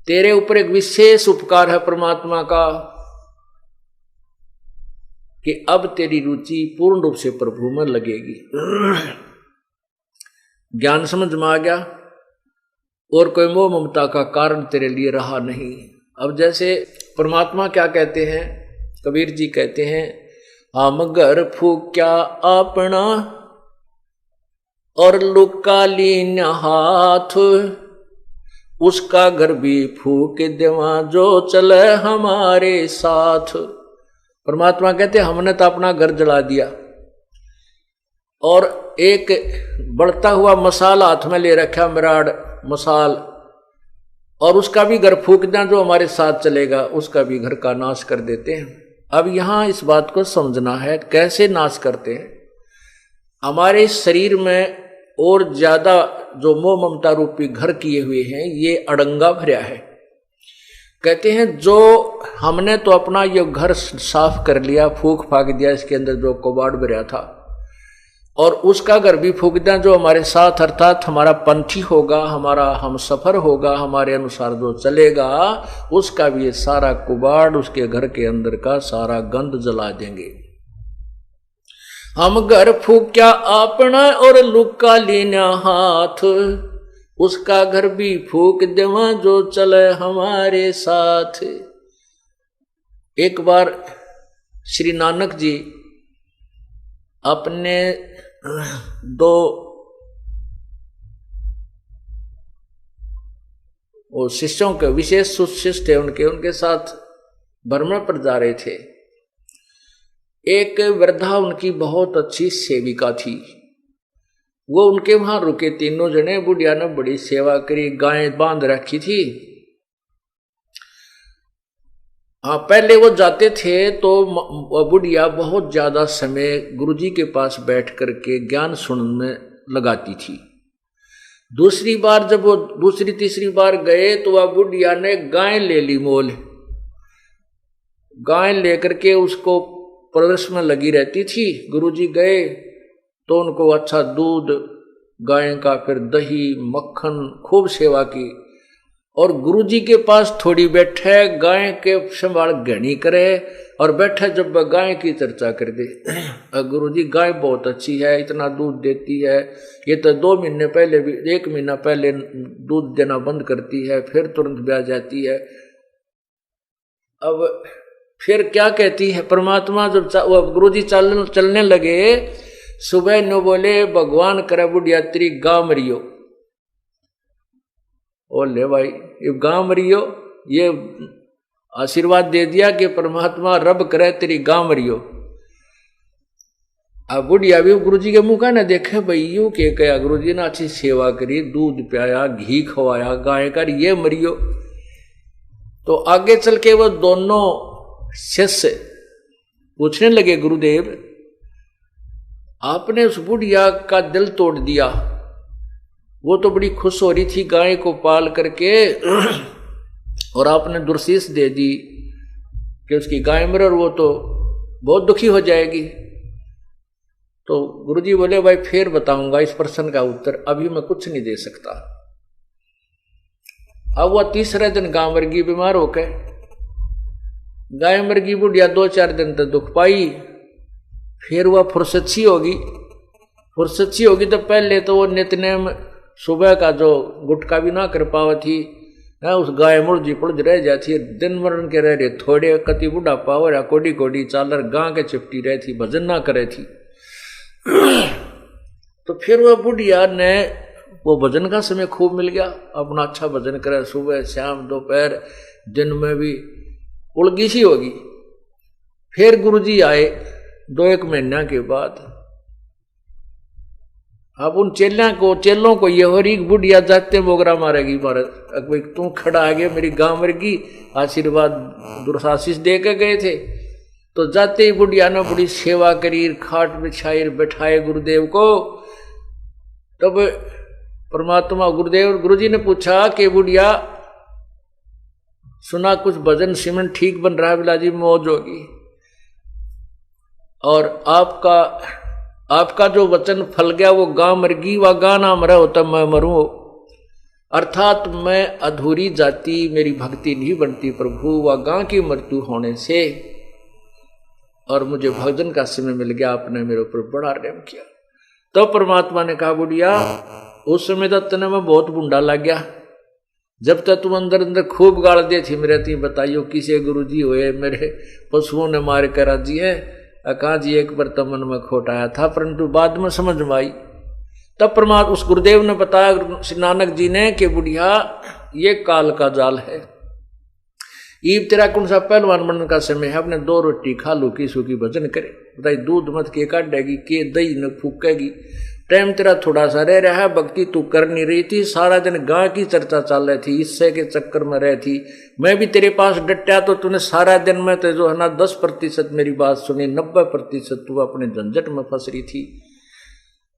तेरे ऊपर एक विशेष उपकार है परमात्मा का कि अब तेरी रुचि पूर्ण रूप से प्रभु में लगेगी। ज्ञान समझ में आ गया और कोई मोह ममता का कारण तेरे लिए रहा नहीं। अब जैसे परमात्मा क्या कहते हैं, कबीर जी कहते हैं, हम घर फूक्या अपना और लुका लीन हाथ, उसका घर भी फूक देवा जो चले हमारे साथ। परमात्मा कहते हमने तो अपना घर जला दिया और एक बढ़ता हुआ मसाल हाथ में ले रखा, मिराड मसाल, और उसका भी घर फूक दें जो हमारे साथ चलेगा, उसका भी घर का नाश कर देते हैं। अब यहां इस बात को समझना है कैसे नाश करते हैं। हमारे शरीर में और ज्यादा जो मोह ममता रूपी घर किए हुए हैं ये अड़ंगा भरा है। कहते हैं जो हमने तो अपना ये घर साफ कर लिया, फूक फाक दिया, इसके अंदर जो कबाड़ भरा था, और उसका घर भी फूक दिया जो हमारे साथ अर्थात हमारा पंथी होगा, हमारा हम सफर होगा, हमारे अनुसार जो चलेगा, उसका भी ये सारा कबाड़, उसके घर के अंदर का सारा गंद जला देंगे। हम घर फूक्या अपना और लुका लीना हाथ, उसका घर भी फूक देवा जो चले हमारे साथ। एक बार श्री नानक जी अपने दो वो शिष्यों के, विशेष शिष्य थे उनके साथ भ्रमण पर जा रहे थे। एक वृद्धा उनकी बहुत अच्छी सेविका थी, वो उनके वहां रुके, तीनों जने। बुढ़िया ने बड़ी सेवा करी, गायें बांध रखी थी। हाँ, पहले वो जाते थे तो बुढ़िया बहुत ज्यादा समय गुरुजी के पास बैठ करके ज्ञान सुनने में लगाती थी। दूसरी बार जब वो दूसरी तीसरी बार गए तो वह बुढ़िया ने गाय ले ली मोल। गाय लेकर के उसको परवरिश में लगी रहती थी। गुरुजी गए तो उनको अच्छा दूध गाय का, फिर दही मक्खन, खूब सेवा की। और गुरुजी के पास थोड़ी बैठे, गाय के संभाल घनी करे और बैठे जब गाय की चर्चा कर दे। गुरुजी गाय बहुत अच्छी है, इतना दूध देती है, ये तो 2 महीने पहले भी 1 महीना पहले दूध देना बंद करती है, फिर तुरंत ब्याह जाती है। अब फिर क्या कहती है परमात्मा, जब गुरुजी चलने लगे, सुबह न बोले भगवान करे बुढ़िया तेरी गां मरियो। ओ ले भाई, ये गां मरियो, ये आशीर्वाद दे दिया कि परमात्मा रब करे तेरी गां मरियो। अब बुढ़िया भी गुरुजी के मुंह का ना देखे, भाई यूं के कया, गुरुजी ने अच्छी सेवा करी, दूध पियाया, घी खवाया, गाय कर, ये मरियो। तो आगे चल के वो दोनों शिष्य पूछने लगे, गुरुदेव आपने उस बुढ़िया का दिल तोड़ दिया, वो तो बड़ी खुश हो रही थी गाय को पाल करके, और आपने दुर्शीष दे दी कि उसकी गाय मरे और वो तो बहुत दुखी हो जाएगी। तो गुरुजी बोले, भाई फिर बताऊंगा इस प्रश्न का उत्तर, अभी मैं कुछ नहीं दे सकता। अब वह तीसरे दिन गाय मर गई, बीमार होकर गाय मर गई। बुढ़िया 2-4 दिन तक दुख पाई, फिर वह फुर्सत होगी तो पहले तो वो नित्यनेम सुबह का जो गुटका भी ना कर पावा थी, उस गाय मुर्जी पुर्ज रह जाती, दिन मरण के रह रहे थोड़े, कति बुढ़ा पावर या कोडी कोडी चालर गां के चिपटी रही थी, भजन ना करे थी। तो फिर वह बुढ़िया ने वो भजन का समय खूब मिल गया, अपना अच्छा भजन करे, सुबह शाम दोपहर दिन में भी उलगी सी होगी। फिर गुरुजी आए 2-1 महीना के बाद। अब उन चेलों को ये हो रही बुढ़िया जाते मोगरा मारेगी, मारे भाई तू खड़ा आ गया, मेरी गांव मरगी, आशीर्वाद दुर्शाशीष दे के गए थे। तो जाते ही बुढ़िया ने बड़ी सेवा करी, खाट बिछाई, बैठाए गुरुदेव को। तब परमात्मा गुरुजी ने पूछा कि बुढ़िया सुना कुछ भजन सिमरन ठीक बन रहा है, बिलाजी मौज होगी, और आपका जो वचन फल गया वो गां मरगी, वह गां ना मरा होता मैं मरूं। अर्थात मैं अधूरी जाति, मेरी भक्ति नहीं बनती प्रभु, वह गां की मृत्यु होने से, और मुझे भजन का समय मिल गया, आपने मेरे ऊपर बड़ा रहम किया। तो परमात्मा ने कहा बुढ़िया उस समय तक तने मैं बहुत बुंडा लग गया, जब तक तुम अंदर अंदर खूब गाल दे थी मेरे, ती बताइयो किसे गुरु जी हुए, मेरे पशुओं ने मार कर जी है कहा जी, एक बार तो मन में खोट आया था, परंतु बाद में समझ में आई। तब परमात्मा उस गुरुदेव ने बताया श्री नानक जी ने कि बुढ़िया ये काल का जाल है, ईब तेरा कौन सा पहलवान बनने का समय है, अपने 2 रोटी खा लो की सूखी भजन करे, बताइए दूध मत के काटेगी, के दही न फूकेगी, टाइम तेरा थोड़ा सा रह रहा है, भक्ति तू कर नहीं रही थी, सारा दिन गांव की चर्चा चल रही थी, इससे के चक्कर में रह थी, मैं भी तेरे पास डटा तो तूने सारा दिन में तो जो है ना 10% मेरी बात सुनी, 90% तू अपने झंझट में फंस रही थी।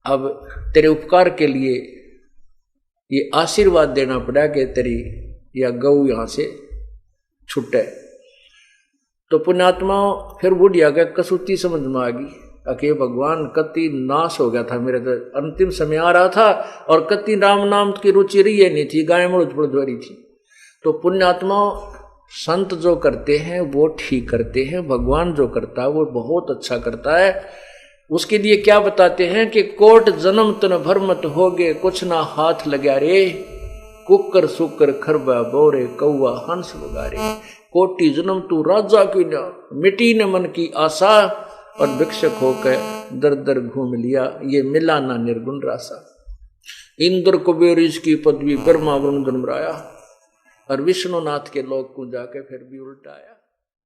अब तेरे उपकार के लिए ये आशीर्वाद देना पड़ा कि तेरी या गऊ यहां से छूटे। तो पुण्यात्मा फिर बुढ़िया का कसूती समझ में आ गई, अके भगवान कति नाश हो गया था, मेरे तो अंतिम समय आ रहा था और कति राम नाम की रुचि रही नहीं थी, गाय मुड़ रही थी। तो पुण्यात्मा संत जो करते हैं वो ठीक करते हैं, भगवान जो करता है वो बहुत अच्छा करता है। उसके लिए क्या बताते हैं कि कोट जन्म तन भर मत होगे, कुछ ना हाथ लगा रे, कुकर सुकर खरबा बोरे कौआ हंस वगारे, कोटि जन्म तू राजा की न मिटी न मन की आशा, और भिक्षक होकर दर दर घूम लिया, ये मिला ना निर्गुण रासा। इंद्र कुबेर इसकी पदवी ब्रह्मा वरुण जन्मराया, और विष्णुनाथ के लोक को जाके फिर भी उल्टाया।